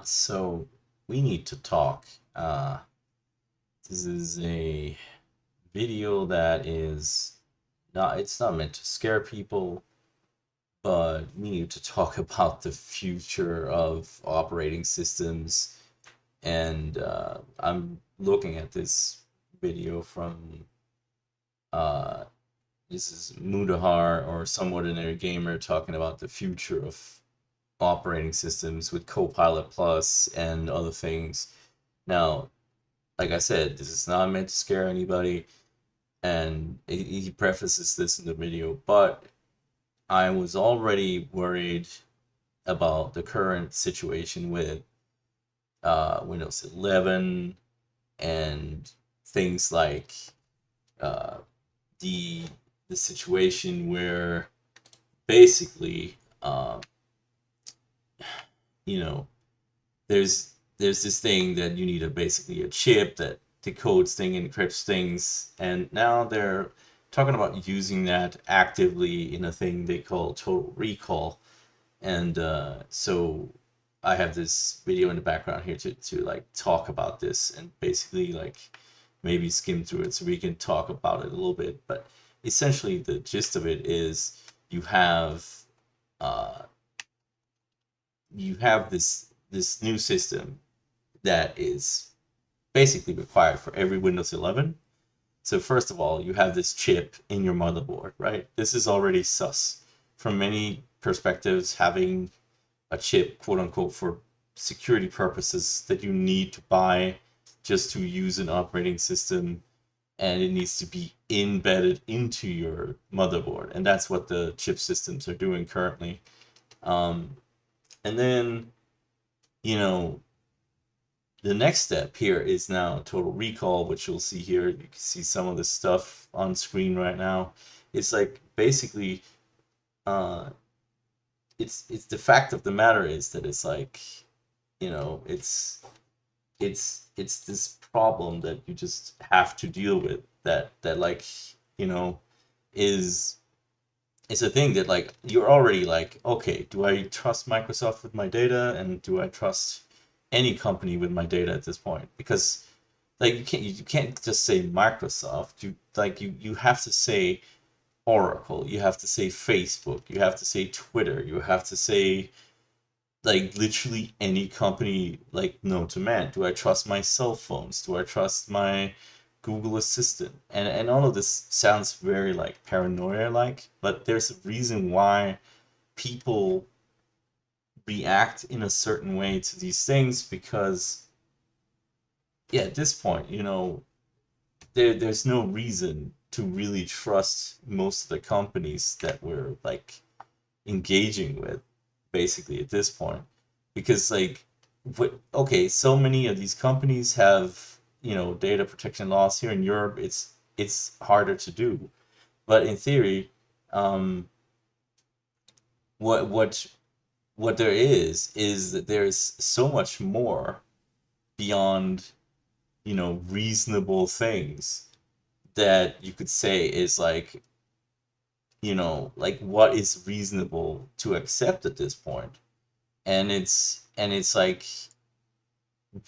So we need to talk. Uh, this is a video that is it's not meant to scare people, but we need to talk about the future of operating systems. And I'm looking at this video from, uh, this is Mudahar or Some Ordinary Gamer talking about the future of operating systems with Copilot Plus and other things. Now, like I said, this is not meant to scare anybody, and he prefaces this in the video, but I was already worried about the current situation with Windows 11 and things like uh, the the situation where basically, you know, there's this thing that you need basically a chip that decodes things, encrypts things, and now they're talking about using that actively in a thing they call total recall. And so I have this video in the background here to like talk about this and basically like maybe skim through it so we can talk about it a little bit. But essentially, the gist of it is you have uh, this new system that is basically required for every Windows 11. So first of all, you have this chip in your motherboard, right? This is already sus. From many perspectives, having a chip, quote unquote, for security purposes that you need to buy just to use an operating system, and it needs to be embedded into your motherboard. And that's what the chip systems are doing currently. Um, and then, you know, the next step here is now total recall, which you'll see here. You can see some of the stuff on screen right now. It's like basically, uh, it's the fact of the matter is that it's like, it's this problem that you just have to deal with. That like, you know, is it's a thing that like you're already like, okay, do I trust Microsoft with my data, and do I trust any company with my data at this point? Because like you can't just say Microsoft. You have to say Oracle. You have to say Facebook. You have to say Twitter. You have to say like literally any company like known to man. Do I trust my cell phones? Do I trust my Google Assistant? And all of this sounds very like paranoia like, but there's a reason why people react in a certain way to these things because yeah, at this point, there's no reason to really trust most of the companies that we're like engaging with basically at this point, because like okay, so many of these companies have data protection laws. Here in Europe it's harder to do, but in theory, um what what what there is that there's so much more beyond reasonable things that you could say is like, like what is reasonable to accept at this point. And it's like,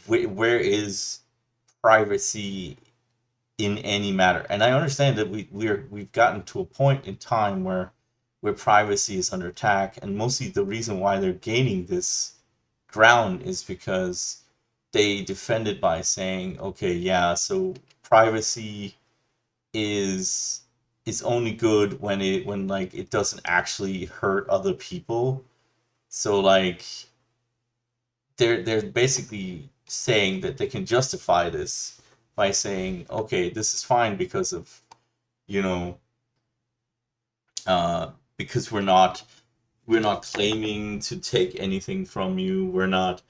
where is privacy in any matter? And I understand that we've gotten to a point in time where privacy is under attack, and mostly the reason why they're gaining this ground is because they defend it by saying, okay, yeah, so privacy is is only good when like it doesn't actually hurt other people. So like they're basically saying that they can justify this by saying, okay, this is fine because of, you know, because we're not claiming to take anything from you. We're not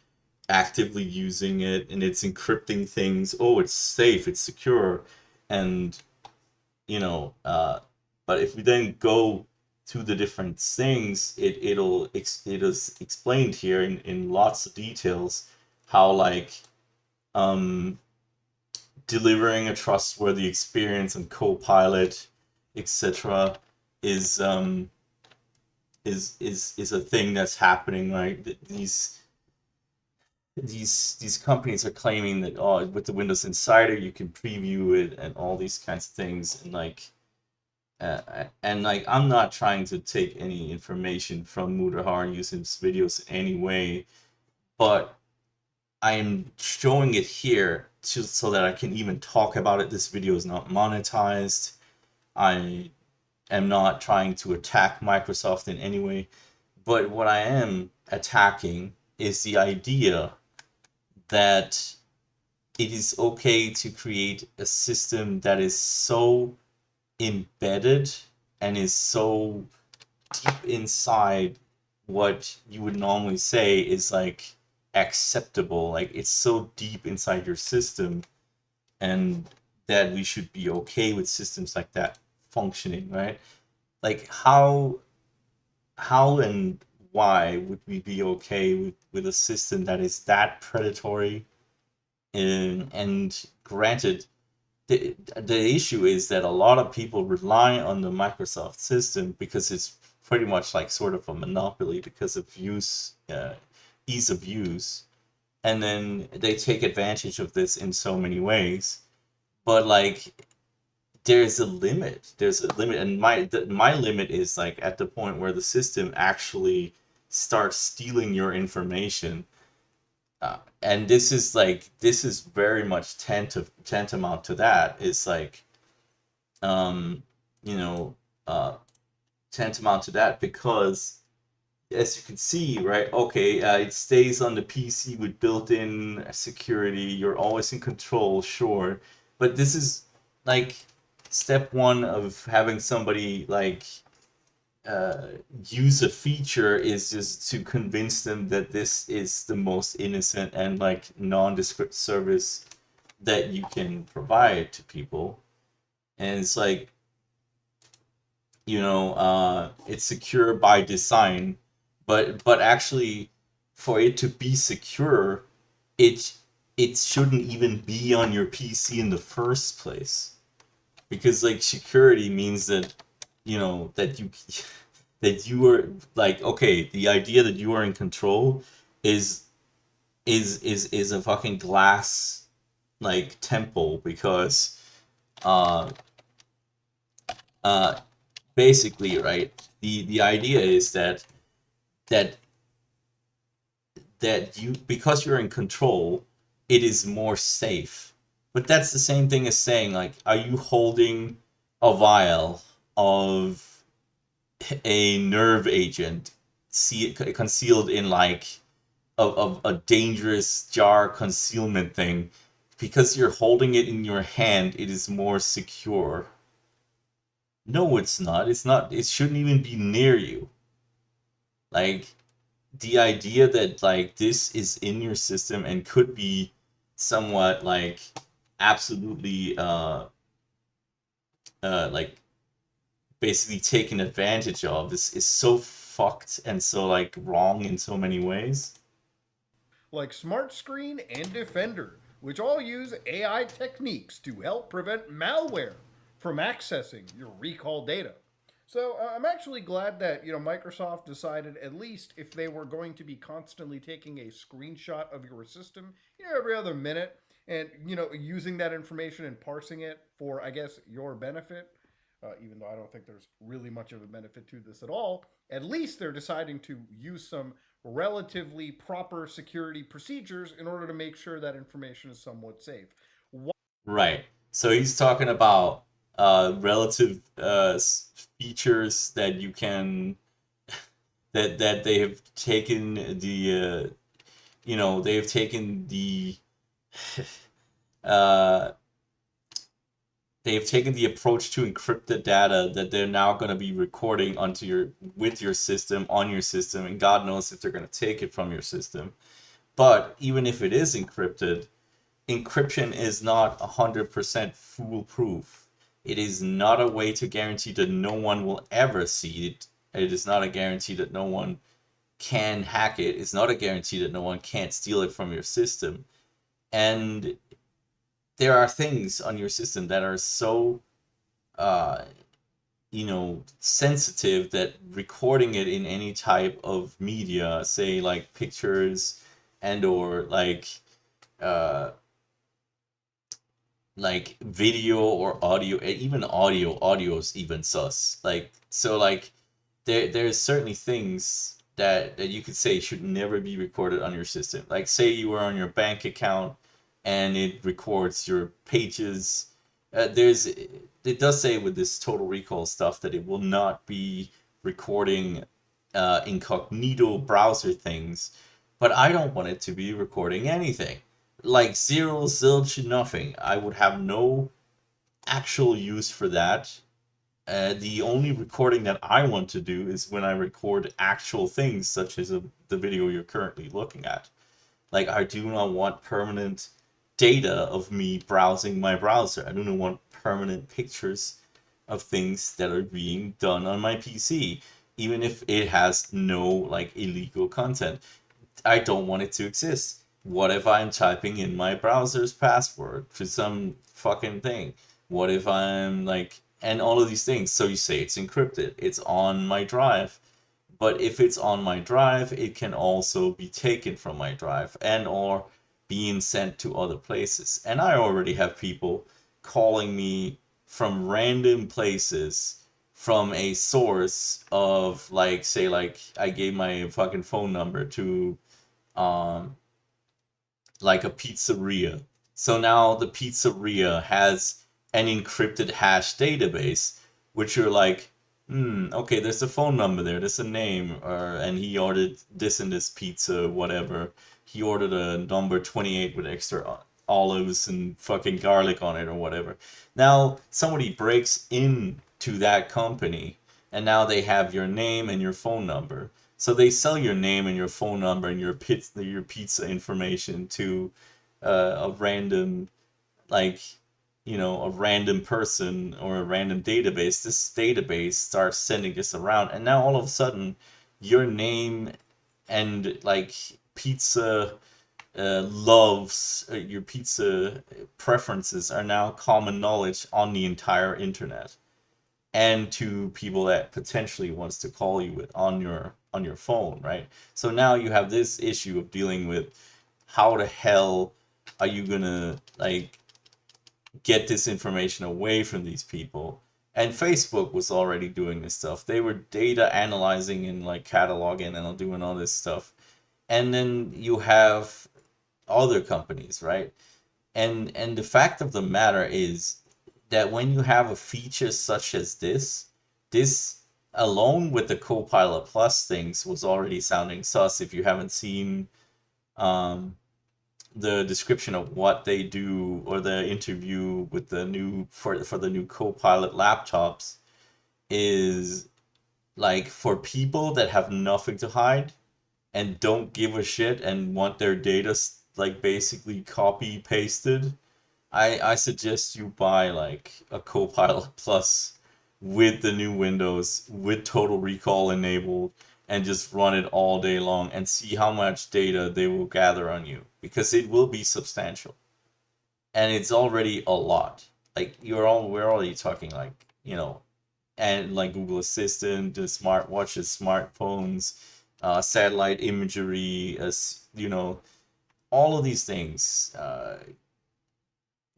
actively using it, and it's encrypting things. Oh, it's safe, it's secure, and you know. But if we then go to the different things, it is explained here in lots of details how like um delivering a trustworthy experience and Copilot, etc., is is a thing that's happening, right? These these companies are claiming that, oh, with the Windows Insider you can preview it and all these kinds of things, and like I'm not trying to take any information from Mutahar using his videos anyway, but I'm showing it here so that I can even talk about it. This video is not monetized. I am not trying to attack Microsoft in any way, but what I am attacking is the idea that it is okay to create a system that is so embedded and is so deep inside what you would normally say is like acceptable. Like it's so deep inside your system, and that we should be okay with systems like that functioning, right? Like how and why would we be okay with a system that is that predatory? And granted, the issue is that a lot of people rely on the Microsoft system because it's pretty much like sort of a monopoly because of ease of use, and then they take advantage of this in so many ways. But like, there's a limit. There's a limit, and my limit is like at the point where the system actually starts stealing your information. And this is very much tantamount to that. It's like um, you know, uh, tantamount to that because, as you can see, right? Okay, it stays on the PC with built-in security. You're always in control, sure, but this is like step one of having somebody like uh, use a feature is just to convince them that this is the most innocent and like nondescript service that you can provide to people. And it's like, it's secure by design, but actually, for it to be secure, it it shouldn't even be on your PC in the first place, because like security means that that you that you are like, okay, the idea that you are in control is is a fucking glass like temple, because uh uh basically, right, the idea is that you, because you're in control, it is more safe. But that's the same thing as saying, like, are you holding a vial of a nerve agent, concealed in like a dangerous jar concealment thing? Because you're holding it in your hand, it is more secure. No, it's not. It's not. It shouldn't even be near you. Like, the idea that like this is in your system and could be somewhat like absolutely like basically taken advantage of is so fucked and so like wrong in so many ways. like Smart Screen and Defender, which all use AI techniques to help prevent malware from accessing your recall data. So I'm actually glad that Microsoft decided, at least if they were going to be constantly taking a screenshot of your system every other minute and using that information and parsing it for, I guess, your benefit. Even though I don't think there's really much of a benefit to this at all, at least they're deciding to use some relatively proper security procedures in order to make sure that information is somewhat safe. Right. So he's talking about relative features that you can that they have taken they've taken uh, they've taken the approach to encrypt the data that they're now going to be recording onto your with your system, on your system, and God knows if they're going to take it from your system. But even if it is encrypted, encryption is not 100% foolproof. It is not a way to guarantee that no one will ever see it. It is not a guarantee that no one can hack it. It's not a guarantee that no one can't steal it from your system. And there are things on your system that are so uh, sensitive that recording it in any type of media, say like pictures, and or uh video or audio, even audio is even sus. Like, so like there's certainly things that you could say should never be recorded on your system. Like, say you were on your bank account and it records your pages. There's it does say with this total recall stuff that it will not be recording incognito browser things, but I don't want it to be recording anything. Like, zero, zilch, nothing. I would have no actual use for that. The only recording that I want to do is when I record actual things, such as the video you're currently looking at. Like, I do not want permanent data of me browsing my browser. I do not want permanent pictures of things that are being done on my PC, even if it has no like illegal content. I don't want it to exist. What if I'm typing in my browser's password for some fucking thing? What if I'm like, and all of these things? So you say it's encrypted, it's on my drive. But if it's on my drive, it can also be taken from my drive and or being sent to other places. And I already have people calling me from random places from a source of, like, say, like I gave my fucking phone number to um like a pizzeria. So now the pizzeria has an encrypted hash database, which you're like, okay, there's a phone number there, there's a name, or and he ordered this and this pizza, whatever. He ordered a number 28 with extra olives and fucking garlic on it or whatever. Now somebody breaks into that company and now they have your name and your phone number. So they sell your name and your phone number and your pizza information to a random, like, a random person or a random database. This database starts sending this around, and now all of a sudden, your name and like pizza loves, your pizza preferences are now common knowledge on the entire internet and to people that potentially wants to call you with on your phone, right? So now you have this issue of dealing with how the hell are you gonna like get this information away from these people? And Facebook was already doing this stuff. They were data analyzing and like cataloging and doing all this stuff. And then you have other companies, right? And the fact of the matter is that when you have a feature such as this alone with the Copilot Plus things was already sounding sus. If you haven't seen um, the description of what they do or the interview with the new for the new Copilot laptops, is like for people that have nothing to hide and don't give a shit and want their data like basically copy pasted. I suggest you buy like a Copilot Plus with the new Windows with Total Recall enabled and just run it all day long and see how much data they will gather on you, because it will be substantial and it's already a lot. Like, we're already talking like, and like Google Assistant, the smartwatches, smartphones, satellite imagery, as all of these things,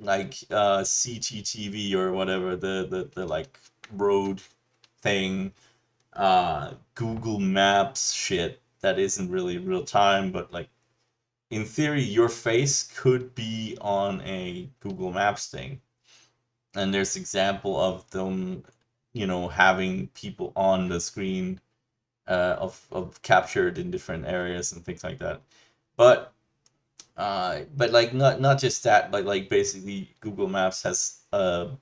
like CCTV or whatever, the like road thing, Google Maps shit that isn't really real time, but like in theory your face could be on a Google Maps thing. And there's example of them, having people on the screen, of captured in different areas and things like that. But like not just that, but like basically Google Maps has not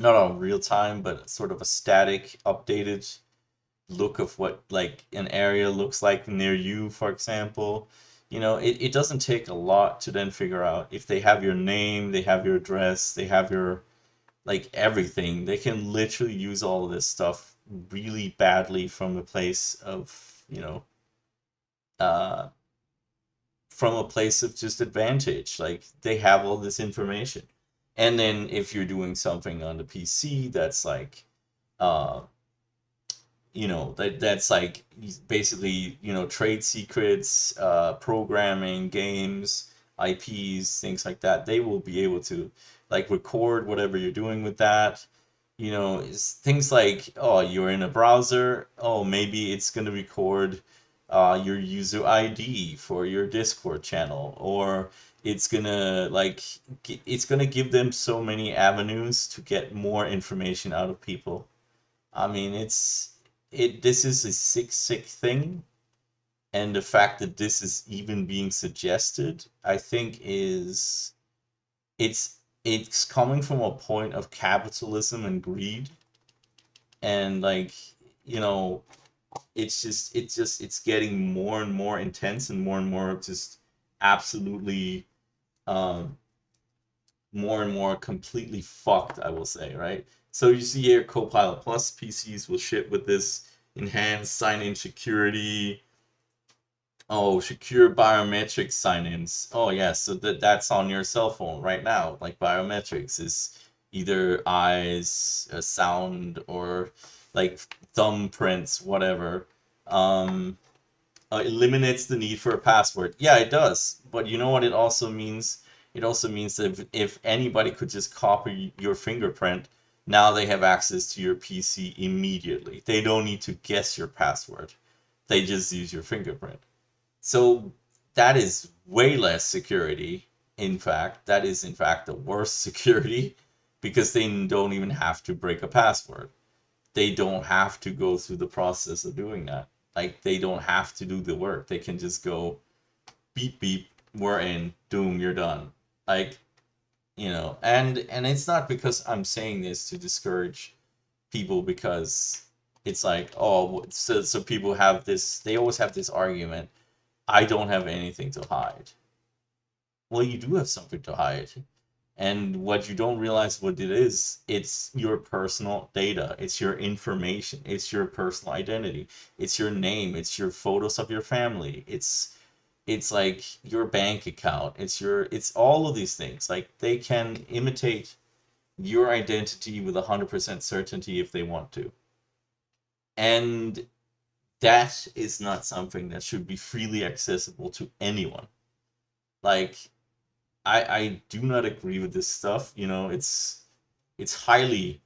a real time, but sort of a static, updated look of what like an area looks like near you, for example. It doesn't take a lot to then figure out if they have your name, they have your address, they have your like everything. They can literally use all of this stuff really badly from a place of, uh from a place of just advantage. Like, they have all this information. And then if you're doing something on the PC that's like, uh, that's like basically, trade secrets, programming, games, IPs, things like that. They will be able to like record whatever you're doing with that. It's things like, oh, you're in a browser. Oh, maybe it's gonna record your user ID for your Discord channel, or it's gonna give them so many avenues to get more information out of people. I mean, this is a sick thing, and the fact that this is even being suggested, I think it's coming from a point of capitalism and greed, and like, you know, it's getting more and more intense and more just absolutely um more and more completely fucked, I will say, right? So you see here, Copilot Plus PCs will ship with this enhanced sign-in security. Oh, secure biometric sign-ins. Oh yeah, so that's on your cell phone right now. Like biometrics is either eyes, sound, or like thumbprints, whatever. Um, eliminates the need for a password. Yeah, it does. But you know what it also means? It also means that if anybody could just copy your fingerprint, now they have access to your PC immediately. They don't need to guess your password. They just use your fingerprint. So that is way less security. In fact, that is in fact the worst security because they don't even have to break a password. They don't have to go through the process of doing that. Like they don't have to do the work. They can just go beep beep, we're in, doom, you're done. Like, and it's not because I'm saying this to discourage people, because it's like, oh, so people have this, they always have this argument, I don't have anything to hide. Well, you do have something to hide. And what you don't realize what it is, it's your personal data, it's your information, it's your personal identity, it's your name, it's your photos of your family, it's like your bank account, it's all of these things. Like they can imitate your identity with 100% certainty if they want to. And that is not something that should be freely accessible to anyone. Like I do not agree with this stuff. It's highly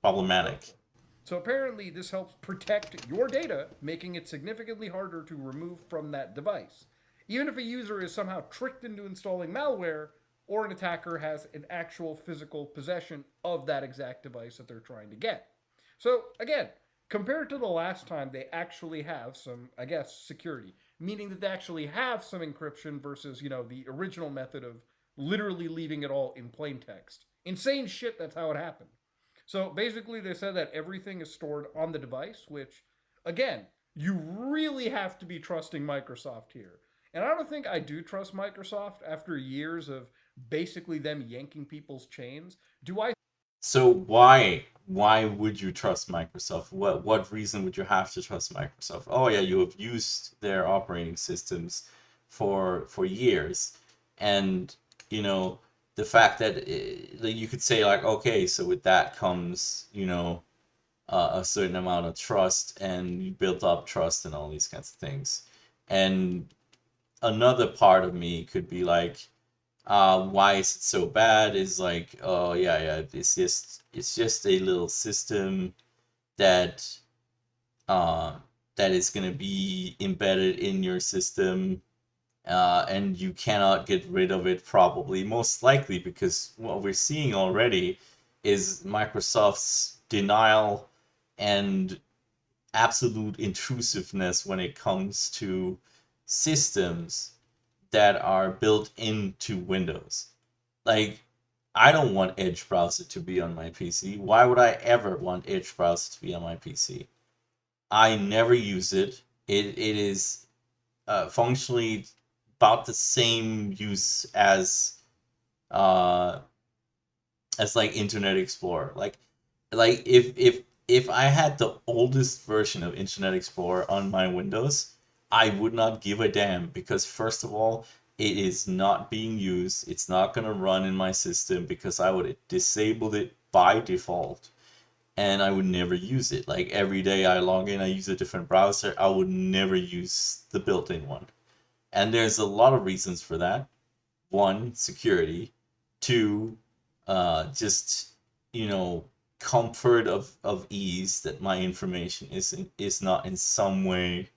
problematic. So apparently, this helps protect your data, making it significantly harder to remove from that device. Even if a user is somehow tricked into installing malware, or an attacker has an actual physical possession of that exact device that they're trying to get. So again, compared to the last time they actually have some, I guess, security, meaning that they actually have some encryption versus, the original method of literally leaving it all in plain text. Insane shit, that's how it happened. So basically, they said that everything is stored on the device, which, again, you really have to be trusting Microsoft here. And I don't think I do trust Microsoft after years of basically them yanking people's chains. Do I? So why would you trust Microsoft? What reason would you have to trust Microsoft? Oh yeah, you have used their operating systems for years, and you know the fact that that you could say like, okay, so with that comes a certain amount of trust, and you built up trust and all these kinds of things. And another part of me could be like, why is it so bad? Is like, oh yeah, it's just a little system that uh, that is gonna be embedded in your system, and you cannot get rid of it probably, most likely, because what we're seeing already is Microsoft's denial and absolute intrusiveness when it comes to systems that are built into Windows. Like, I don't want Edge browser to be on my PC. Why would I ever want Edge browser to be on my PC? I never use it. It is functionally about the same use uh, as like Internet Explorer. Like if I had the oldest version of Internet Explorer on my Windows, I would not give a damn, because first of all, it is not being used. It's not gonna run in my system because I would disable it by default. and I would never use it. Like every day I log in, I use a different browser. I would never use the built-in one. And there's a lot of reasons for that. One, security. Two, just, you know, comfort of ease that my information is not in some way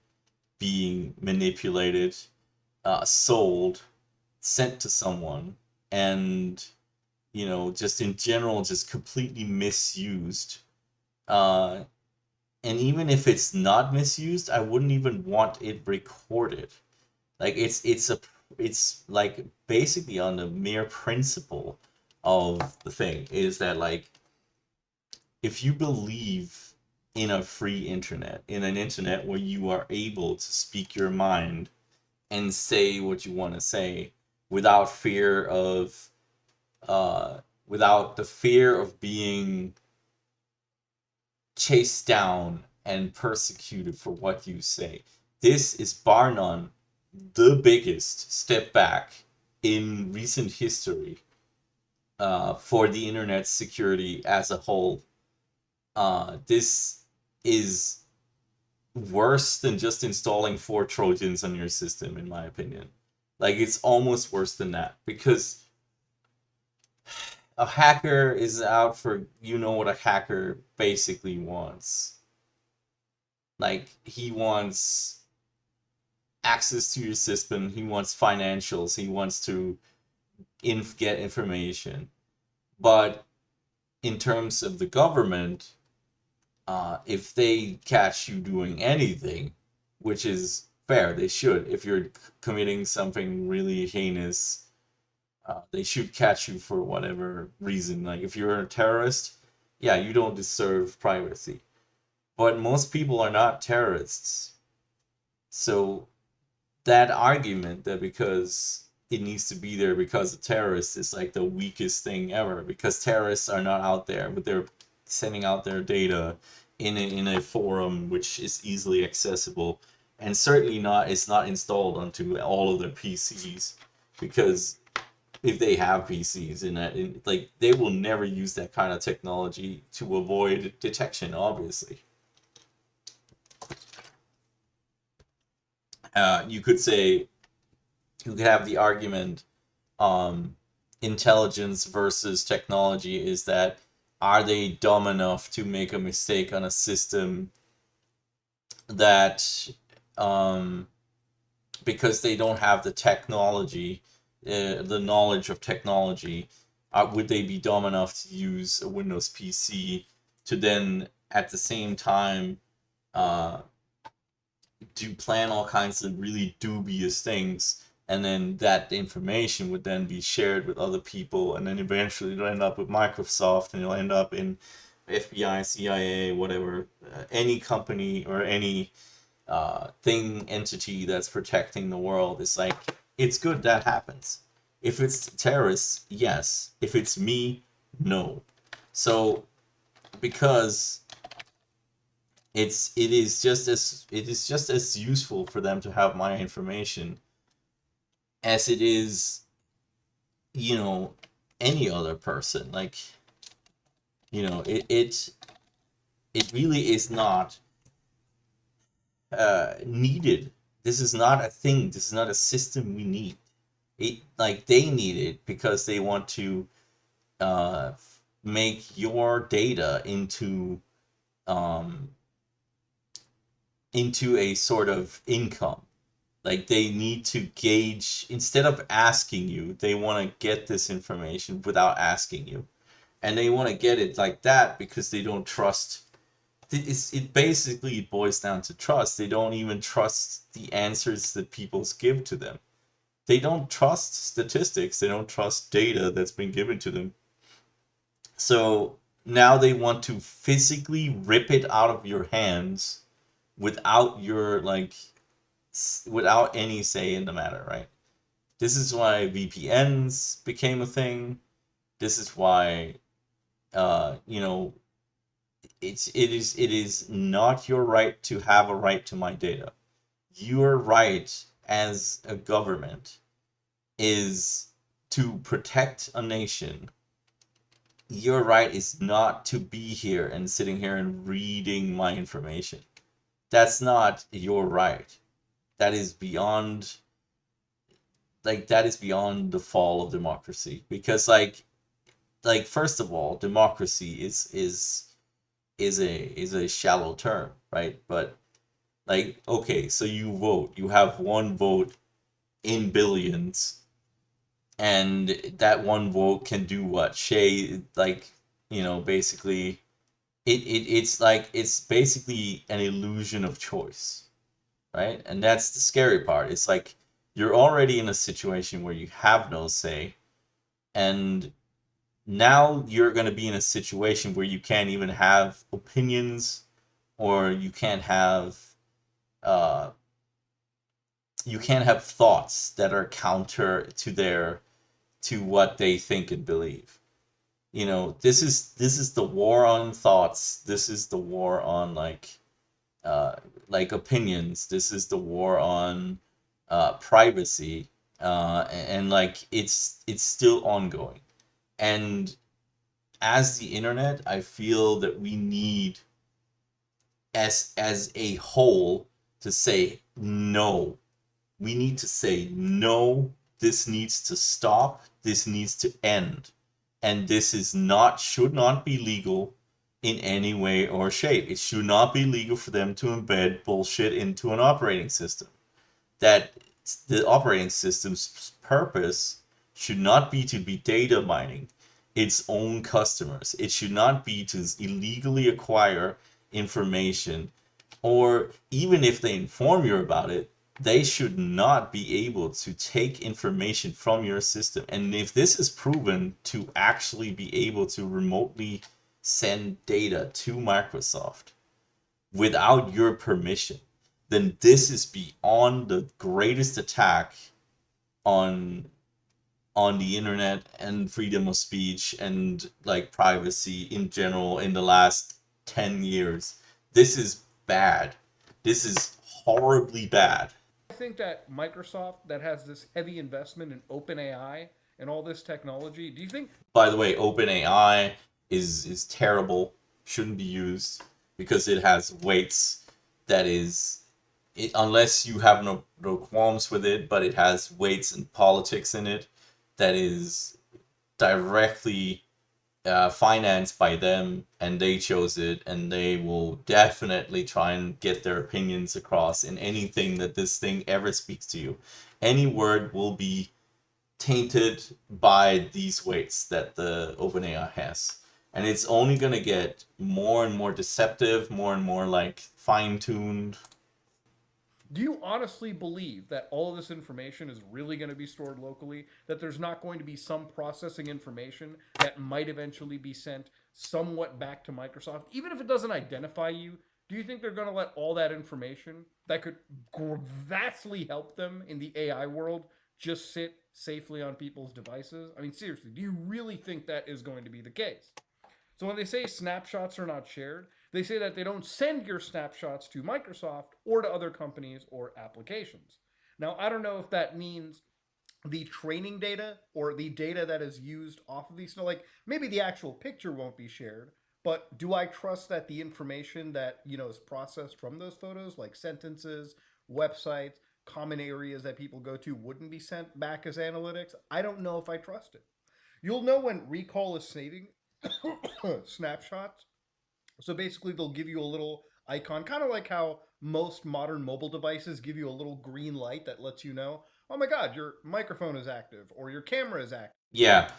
being manipulated, sold, sent to someone, and, just in general, just completely misused. Uh, and even if it's not misused, I wouldn't even want it recorded. Like it's like basically on the mere principle of the thing is that, like, if you believe in a free internet, in an internet where you are able to speak your mind and say what you want to say without fear of without the fear of being chased down and persecuted for what you say. This is bar none the biggest step back in recent history for the internet security as a whole. This is worse than just installing 4 Trojans on your system, in my opinion. Like, it's almost worse than that because a hacker is out for, what a hacker basically wants. Like, he wants access to your system, he wants financials, he wants to get information. But in terms of the government, if they catch you doing anything, which is fair, they should. If you're committing something really heinous, they should catch you for whatever reason. Like if you're a terrorist, yeah, you don't deserve privacy. But most people are not terrorists. So that argument that because it needs to be there because of terrorists is like the weakest thing ever, because terrorists are not out there, but they're sending out their data in a forum which is easily accessible, and certainly not it's not installed onto all of their PCs, because if they have PCs like they will never use that kind of technology to avoid detection, obviously. You could say, you could have the argument, um, intelligence versus technology is that, are they dumb enough to make a mistake on a system that, um, because they don't have the technology, the knowledge of technology, would they be dumb enough to use a Windows PC to then at the same time uh, do plan all kinds of really dubious things, and then that information would then be shared with other people, and then eventually it'll end up with Microsoft, and it'll end up in FBI, CIA, whatever, any company or any thing, entity that's protecting the world. It's like, it's good that happens. If it's terrorists, yes. If it's me, no. So because it is just as useful for them to have my information as it is, you know any other person. Like, it really is not needed. This is not a thing. This is not a system we need. Like, they need it because they want to uh, make your data um, into a sort of income. Like, they need to gauge, instead of asking you, they want to get this information without asking you. And they want to get it like that because they don't trust. It basically boils down to trust. They don't even trust the answers that people give to them. They don't trust statistics. They don't trust data that's been given to them. So now they want to physically rip it out of your hands without your, like, without any say in the matter, right? This is why VPNs became a thing. This is why, uh, you know, it is not your right to have a right to my data. Your right as a government is to protect a nation your right is not to be here and sitting here and reading my information. That's not your right. That is beyond, that is beyond the fall of democracy, because first of all, democracy is a shallow term, right? But okay, so you vote, you have one vote in billions, and that one vote can do what? Shay, basically, it's basically an illusion of choice, right? And that's the scary part. It's like you're already in a situation where you have no say, and now you're going to be in a situation where you can't even have opinions, or uh, you can't have thoughts that are counter to what they think and believe. This is the war on thoughts. This is the war on uh opinions. This is the war on privacy, and it's still ongoing. And as the internet, I feel that we need, as a whole, to say no. We need to say no. This needs to stop. This needs to end. And this is not should not be legal in any way or shape. It should not be legal for them to embed bullshit into an operating system. That the operating system's purpose should not be to be data mining its own customers. It should not be to illegally acquire information, or even if they inform you about it, they should not be able to take information from your system. And if this is proven to actually be able to remotely send data to Microsoft without your permission, then this is beyond the greatest attack on the internet and freedom of speech and privacy in general in the last 10 years. This is bad. This is horribly bad. I think that Microsoft, that has this heavy investment in OpenAI and all this technology, do you think By the way, OpenAI is terrible. Shouldn't be used because it has weights that is unless you have no qualms with it, but it has weights and politics in it that is directly financed by them, and they chose it, and they will definitely try and get their opinions across in anything that this thing ever speaks to you. Any word will be tainted by these weights that the OpenAI has. And it's only going to get more and more deceptive, more and more fine tuned. Do you honestly believe that all of this information is really going to be stored locally? That there's not going to be some processing information that might eventually be sent somewhat back to Microsoft? Even if it doesn't identify you, do you think they're going to let all that information that could vastly help them in the AI world just sit safely on people's devices? I mean, seriously, do you really think that is going to be the case? So when they say snapshots are not shared, they say that they don't send your snapshots to Microsoft or to other companies or applications. Now, I don't know if that means the training data or the data that is used off of these. So, like, maybe the actual picture won't be shared, but do I trust that the information that, is processed from those photos, like sentences, websites, common areas that people go to, wouldn't be sent back as analytics? I don't know if I trust it. You'll know when Recall is saving snapshots. So basically, they'll give you a little icon, kind of like how most modern mobile devices give you a little green light that lets you know, oh my God, your microphone is active or your camera is active. Yeah,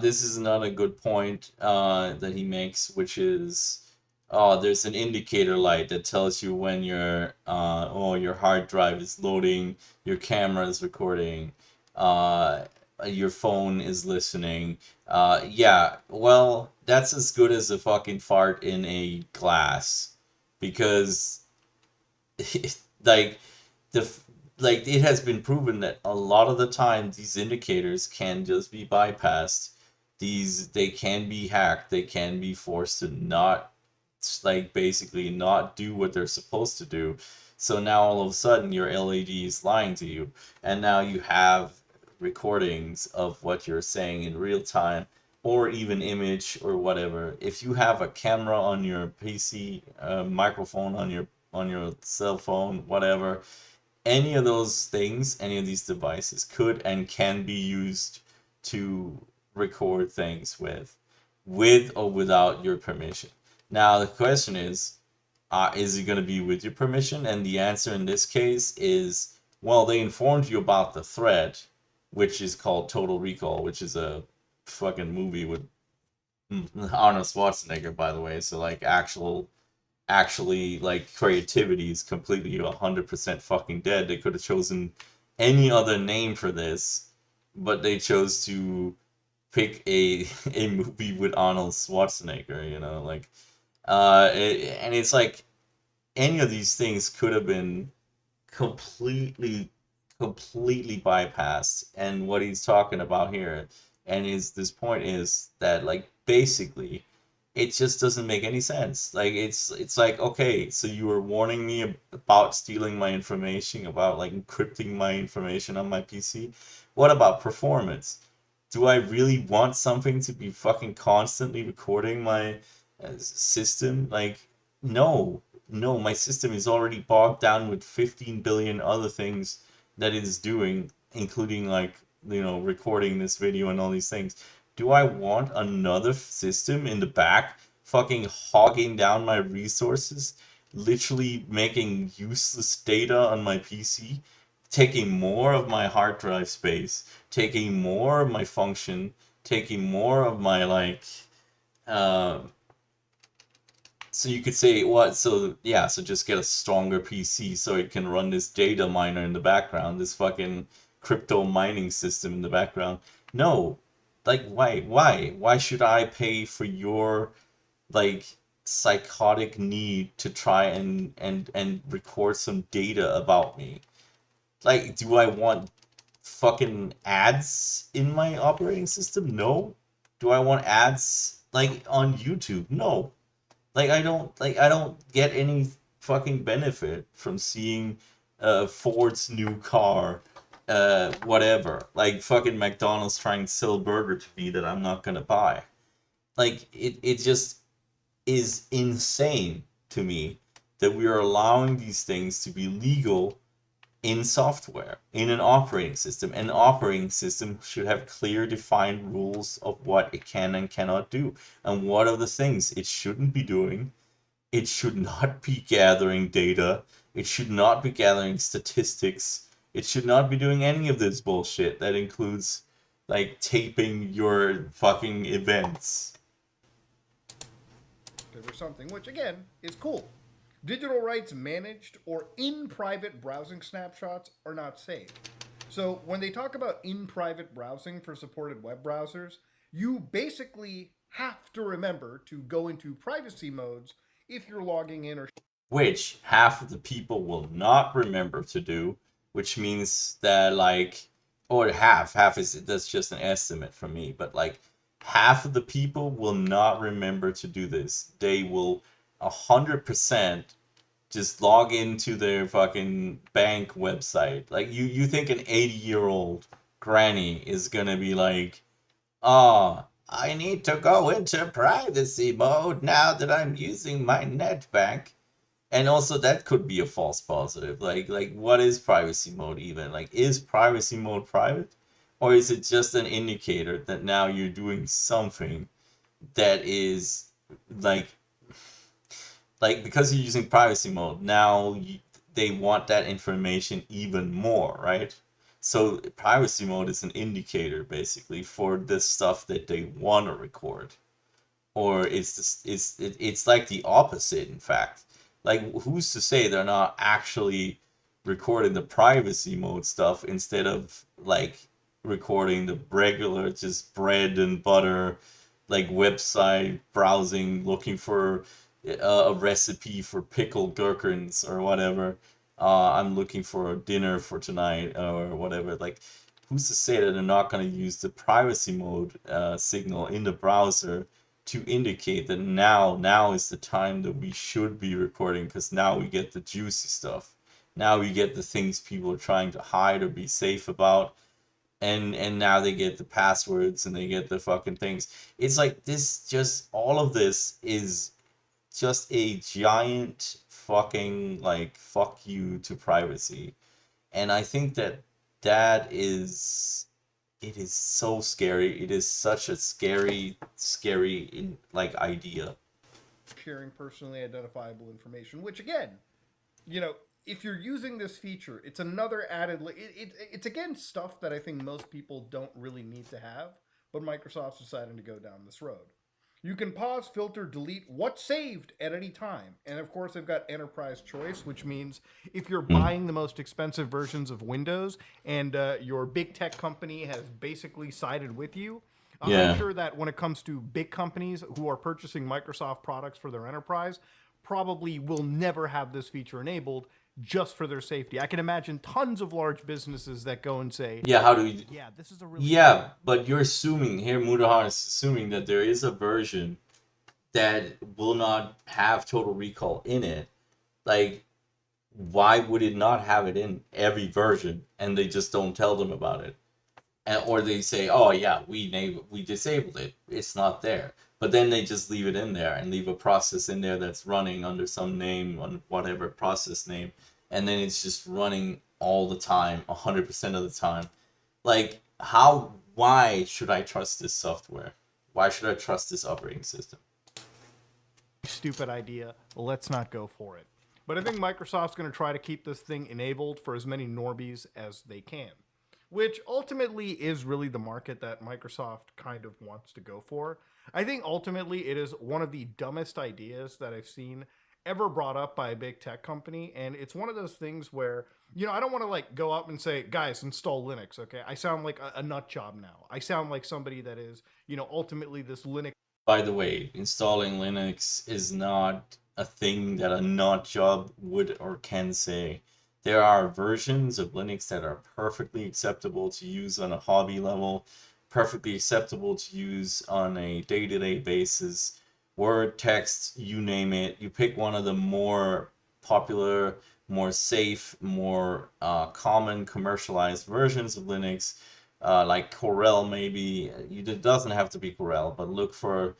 this is another good point that he makes, which is, there's an indicator light that tells you when your hard drive is loading, your camera is recording, uh, your phone is listening. Yeah, well, that's as good as a fucking fart in a glass, because like the it has been proven that a lot of the time these indicators can just be bypassed. They can be hacked. They can be forced to not basically not do what they're supposed to do. So now all of a sudden your LED is lying to you, and now you have recordings of what you're saying in real time, or even image or whatever, if you have a camera on your PC, a microphone on your cell phone, whatever, any of those things, any of these devices could and can be used to record things with or without your permission. Now the question is it going to be with your permission? And the answer in this case is, well, they informed you about the threat, which is called Total Recall, which is a fucking movie with Arnold Schwarzenegger, by the way. So like actually like creativity is completely 100% fucking dead. They could have chosen any other name for this, but they chose to pick a a movie with Arnold Schwarzenegger, you know, like and it's like any of these things could have been completely completely bypassed. And what he's talking about here and is this point is that like basically it just doesn't make any sense. Like it's like, okay, so you were warning me about stealing my information, about like encrypting my information on my PC. What about performance? Do I really want something to be fucking constantly recording my system? Like, no, no, my system is already bogged down with 15 billion other things that it is doing, including like, you know, recording this video and all these things. Do I want another system in the back fucking hogging down my resources, literally making useless data on my PC, taking more of my hard drive space, taking more of my function, taking more of my like uh, so you could say what? So yeah, so just get a stronger PC so it can run this data miner in the background, this fucking crypto mining system in the background. No, like why should I pay for your like psychotic need to try and record some data about me? Like, do I want fucking ads in my operating system? No. Do I want ads like on YouTube? No. I don't get any fucking benefit from seeing Ford's new car, whatever. Like fucking McDonald's trying to sell a burger to me that I'm not gonna buy. Like it just is insane to me that we are allowing these things to be legal in software, in an operating system. An operating system should have clear defined rules of what it can and cannot do, and what are the things it shouldn't be doing. It should not be gathering data. It should not be gathering statistics. It should not be doing any of this bullshit that includes like taping your fucking events. or something, which again is cool. Digital rights managed or in private browsing snapshots are not saved. So when they talk about in private browsing for supported web browsers, you basically have to remember to go into privacy modes if you're logging in or Which half of the people will not remember to do, which means that like, or half is, that's just an estimate from me, but like half of the people will not remember to do this. They will 100% just log into their fucking bank website. Like you think an 80-year-old granny is gonna be like, "Ah, I need to go into privacy mode now that I'm using my net bank." And also that could be a false positive. Like what is privacy mode even? Like, is privacy mode private? Or is it just an indicator that now you're doing something that is like because you're using privacy mode, now they want that information even more, right? So privacy mode is an indicator basically for the stuff that they want to record. Or it's like the opposite, in fact. Like, who's to say they're not actually recording the privacy mode stuff instead of like recording the regular just bread and butter like website browsing looking for a recipe for pickled gherkins or whatever. I'm looking for a dinner for tonight or whatever. Like, who's to say that they're not going to use the privacy mode signal in the browser to indicate that now is the time that we should be recording, because now we get the juicy stuff. Now we get the things people are trying to hide or be safe about. and now they get the passwords and they get the fucking things. It's like this, just all of this is just a giant fucking like fuck you to privacy. And I think that that is, it is so scary. It is such a scary like idea. Sharing personally identifiable information, which again, you know, if you're using this feature, it's another added. It's again stuff that I think most people don't really need to have, but Microsoft's deciding to go down this road. You can pause, filter, delete what's saved at any time. And of course, they've got enterprise choice, which means if you're Mm. buying the most expensive versions of Windows and your big tech company has basically sided with you, I'm Yeah. sure that when it comes to big companies who are purchasing Microsoft products for their enterprise, probably will never have this feature enabled just for their safety. I can imagine tons of large businesses that go and say, Yeah, how do we? yeah, this is a really good Yeah, thing. but you're assuming here, Mudahar is assuming that there is a version that will not have Total Recall in it. Like, why would it not have it in every version, and they just don't tell them about it? And, or they say, "Oh yeah, we disabled it. It's not there." But then they just leave it in there and leave a process in there that's running under some name, on whatever process name, and then it's just running all the time, 100% of the time. Like, how? Why should I trust this software? Why should I trust this operating system? Stupid idea. Let's not go for it. But I think Microsoft's going to try to keep this thing enabled for as many normies as they can, which ultimately is really the market that Microsoft kind of wants to go for. I think ultimately it is one of the dumbest ideas that I've seen ever brought up by a big tech company. And it's one of those things where, I don't want to like go up and say, guys, install Linux. Okay. I sound like a nut job now. I sound like somebody that is, ultimately this Linux. By the way, installing Linux is not a thing that a nut job would or can say. There are versions of Linux that are perfectly acceptable to use on a hobby level, perfectly acceptable to use on a day-to-day basis. Word, text, you name it. You pick one of the more popular, more safe, more common commercialized versions of Linux, like Corel maybe. It doesn't have to be Corel, but look for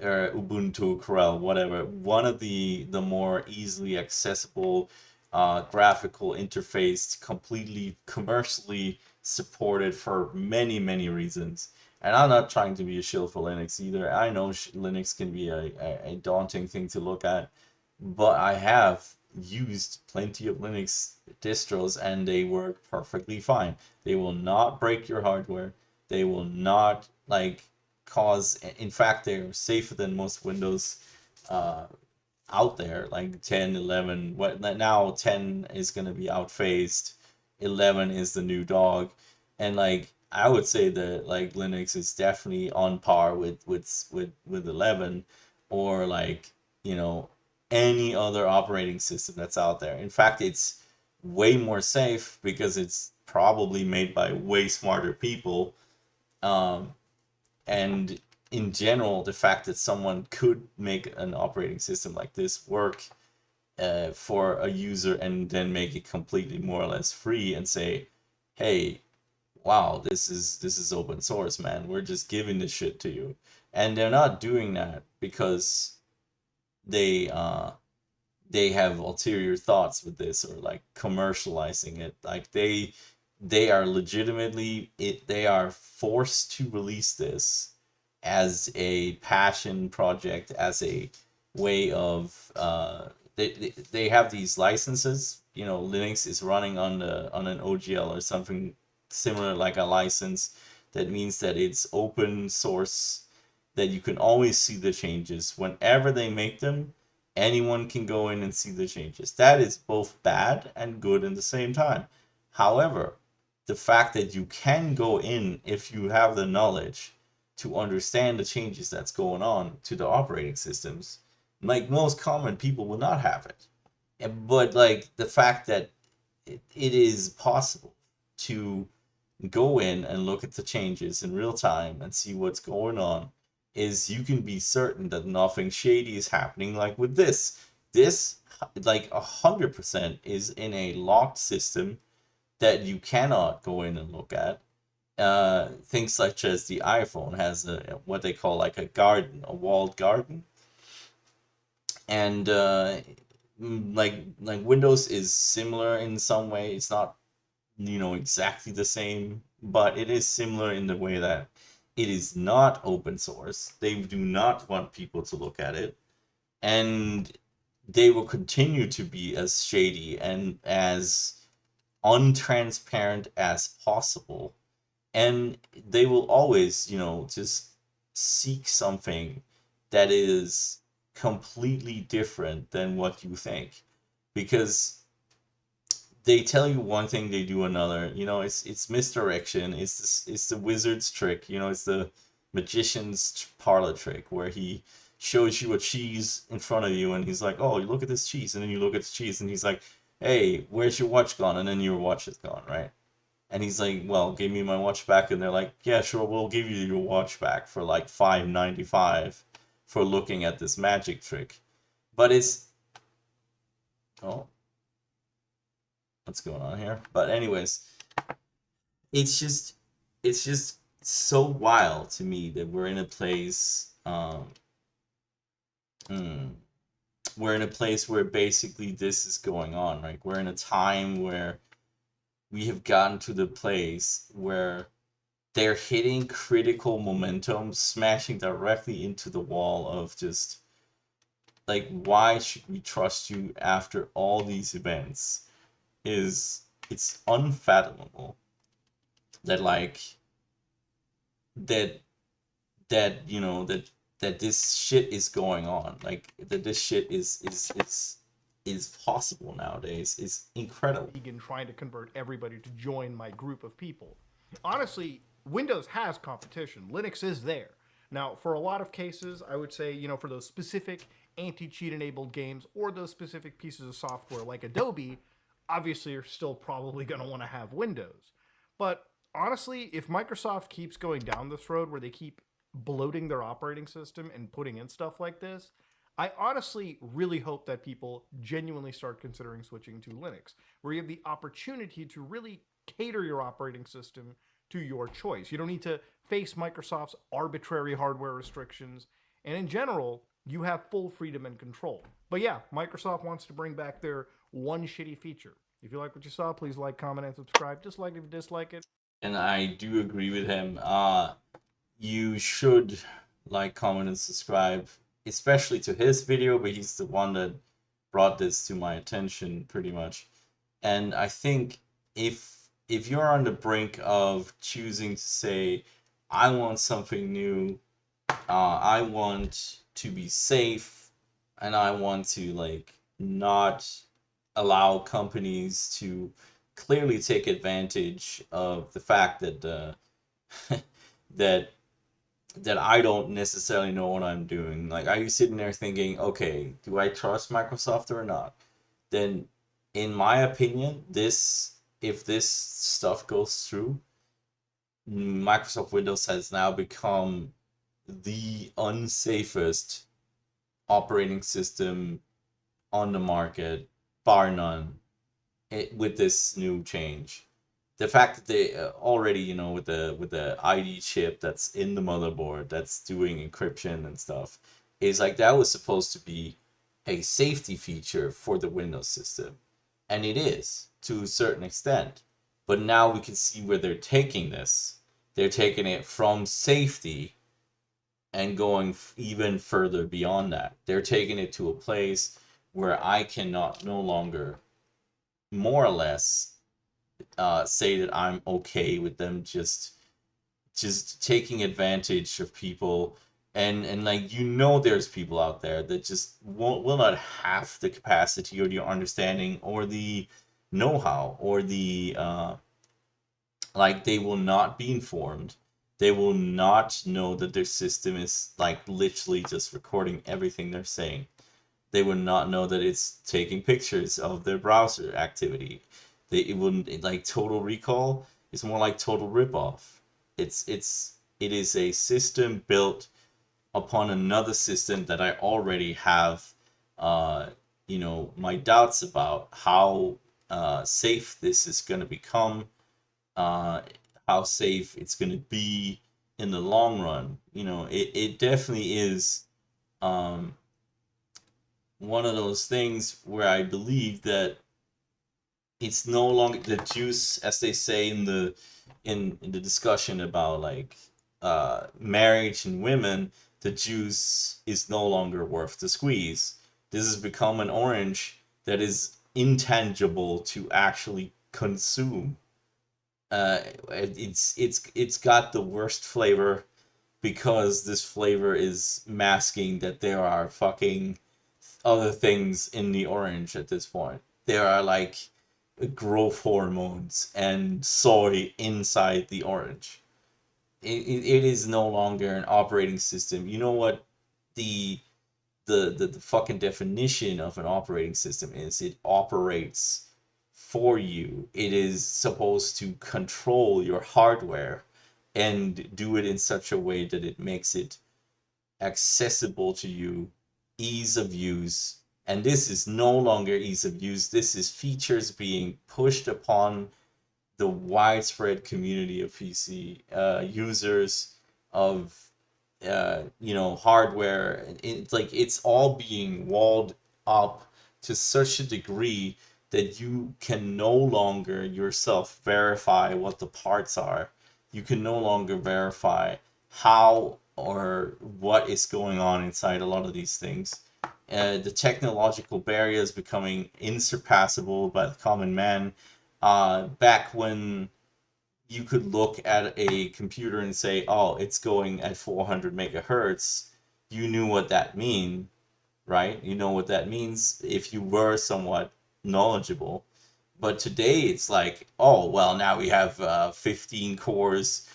Ubuntu, Corel, whatever. One of the more easily accessible, graphical interfaced, completely commercially supported for many reasons. And I'm not trying to be a shill for Linux either. I know Linux can be a daunting thing to look at, but I have used plenty of Linux distros and they work perfectly fine. They will not break your hardware. They will not like cause, in fact, they're safer than most Windows uh, out there, like 10, 11. What now? 10 is going to be outphased. 11 is the new dog, and like I would say that like Linux is definitely on par with 11, or like, you know, any other operating system that's out there. In fact, it's way more safe because it's probably made by way smarter people. Um, and in general, the fact that someone could make an operating system like this work for a user and then make it completely more or less free and say, hey, wow, this is open source, man, we're just giving this shit to you. And they're not doing that because they they have ulterior thoughts with this, or like commercializing it. Like they are legitimately, they are forced to release this as a passion project, as a way of they have these licenses. You know, Linux is running on the on an OGL or something similar, like a license that means that it's open source, that you can always see the changes whenever they make them. Anyone can go in and see the changes. That is both bad and good in the same time. However, the fact that you can go in, if you have the knowledge to understand the changes that's going on to the operating systems, like most common people will not have it. But like the fact that it is possible to go in and look at the changes in real time and see what's going on, is you can be certain that nothing shady is happening. Like with this like 100% is in a locked system that you cannot go in and look at. things such as the iPhone has a what they call like a garden, a walled garden, and like Windows is similar in some way. It's not, you know, exactly the same, but it is similar in the way that it is not open source. They do not want people to look at it, and they will continue to be as shady and as untransparent as possible. And they will always, you know, just seek something that is completely different than what you think, because they tell you one thing, they do another. You know, it's misdirection. It's the wizard's trick. You know, it's the magician's parlor trick where he shows you a cheese in front of you and he's like, "Oh, you look at this cheese," and then you look at the cheese and he's like, "Hey, where's your watch gone?" And then your watch is gone, right? And he's like, "Well, give me my watch back." And they're like, "Yeah, sure, we'll give you your watch back for like 5.95 for looking at this magic trick." But it's, oh, what's going on here? But anyways, it's just it's just so wild to me that we're in a place hmm, we're in a place where basically this is going on. Right, we're in a time where we have gotten to the place where they're hitting critical momentum, smashing directly into the wall of just like, why should we trust you after all these events? Is It's unfathomable that like that you know that this shit is going on, like that this shit is possible nowadays is incredible. And trying to convert everybody to join my group of people. Honestly, Windows has competition. Linux is there. Now, for a lot of cases, I would say, for those specific anti cheat enabled games or those specific pieces of software like Adobe, obviously you're still probably going to want to have Windows. But honestly, if Microsoft keeps going down this road where they keep bloating their operating system and putting in stuff like this, I honestly really hope that people genuinely start considering switching to Linux, where you have the opportunity to really cater your operating system to your choice. You don't need to face Microsoft's arbitrary hardware restrictions, and in general, you have full freedom and control. But yeah, Microsoft wants to bring back their one shitty feature. If you like what you saw, please like, comment, and subscribe. Dislike if you dislike it. And I do agree with him. You should like, comment, and subscribe, especially to his video, but he's the one that brought this to my attention pretty much. And I think if you're on the brink of choosing to say, I want something new, I want to be safe, and I want to like not allow companies to clearly take advantage of the fact that that I don't necessarily know what I'm doing. Like, are you sitting there thinking, okay, do I trust Microsoft or not? Then, in my opinion, if this stuff goes through, Microsoft Windows has now become the unsafest operating system on the market, bar none, with this new change. The fact that they already, you know, with the ID chip that's in the motherboard that's doing encryption and stuff, is like that was supposed to be a safety feature for the Windows system, and it is to a certain extent. But now we can see where they're taking this. They're taking it from safety and going even further beyond that. They're taking it to a place where I cannot no longer, more or less, say that I'm okay with them just taking advantage of people. And like, you know, there's people out there that just will not have the capacity or the understanding or the know-how or the like, they will not be informed. They will not know that their system is like literally just recording everything they're saying. They would not know that it's taking pictures of their browser activity. It wouldn't, like, Total Recall is more like total ripoff. It is a system built upon another system that I already have, uh, my doubts about how safe this is going to become, uh, how safe it's going to be in the long run. It definitely is um, one of those things where I believe that it's no longer the juice, as they say in the discussion about like marriage and women. The juice is no longer worth the squeeze. This has become an orange that is intangible to actually consume. It's got the worst flavor because this flavor is masking that there are fucking other things in the orange at this point. There are like growth hormones and soy inside the orange. It is no longer an operating system. You know what the the fucking definition of an operating system is? It operates for you. It is supposed to control your hardware and do it in such a way that it makes it accessible to you, ease of use. And this is no longer ease of use. This is features being pushed upon the widespread community of PC users, of hardware. It's like it's all being walled up to such a degree that you can no longer yourself verify what the parts are. You can no longer verify how or what is going on inside a lot of these things. The technological barrier is becoming insurpassable by the common man. Back when you could look at a computer and say, "Oh, it's going at 400 megahertz," you knew what that mean, right? You know what that means if you were somewhat knowledgeable. But today it's like, oh, well, now we have 15 cores,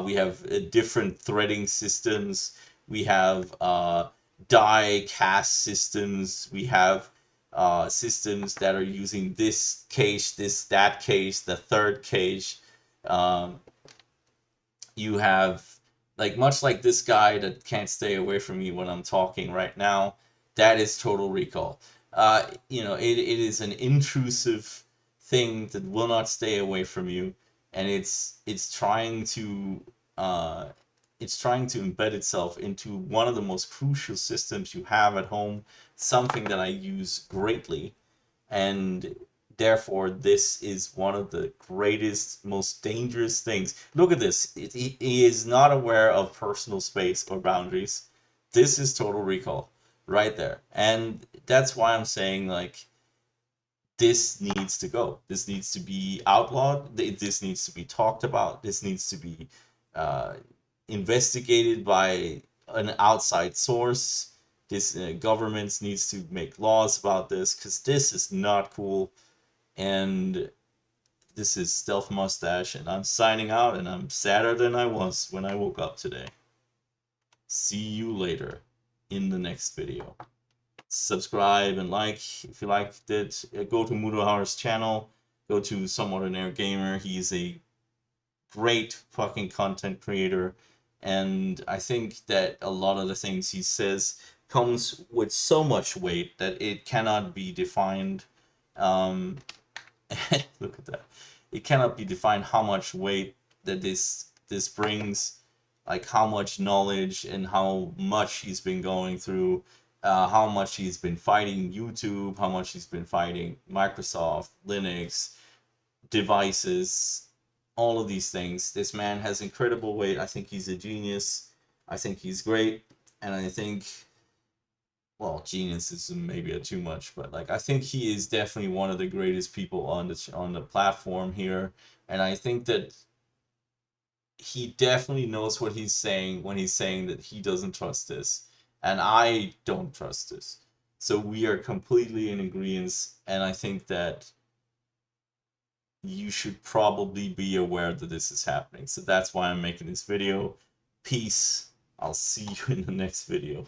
we have different threading systems, we have die cast systems, we have systems that are using this cache, that cache, the third cache. Um, you have, like, much like this guy that can't stay away from me when I'm talking right now. That is Total Recall. It is an intrusive thing that will not stay away from you, and uh, it's trying to embed itself into one of the most crucial systems you have at home, something that I use greatly, and therefore this is one of the greatest, most dangerous things. Look at this. He is not aware of personal space or boundaries. This is Total Recall right there. And that's why I'm saying, like, this needs to go. This needs to be outlawed. This needs to be talked about. This needs to be uh, investigated by an outside source. This governments needs to make laws about this, because this is not cool. And this is Stealth Mustache, and I'm signing out, and I'm sadder than I was when I woke up today. See you later in the next video. Subscribe and like if you liked it. Go to Mudohar's channel. Go to Some Ordinary Gamer. He's a great fucking content creator, and I think that a lot of the things he says comes with so much weight that it cannot be defined. Um, Look at that. It cannot be defined how much weight that this brings, like how much knowledge and how much he's been going through, how much he's been fighting YouTube, how much he's been fighting Microsoft, Linux, devices, all of these things. This man has incredible weight. I think he's a genius. I think he's great, and I think, well, genius is maybe a too much, but like I think he is definitely one of the greatest people on the platform here, and I think that he definitely knows what he's saying when he's saying that he doesn't trust this, and I don't trust this. So we are completely in agreement, and I think that you should probably be aware that this is happening. So that's why I'm making this video. Peace. I'll see you in the next video.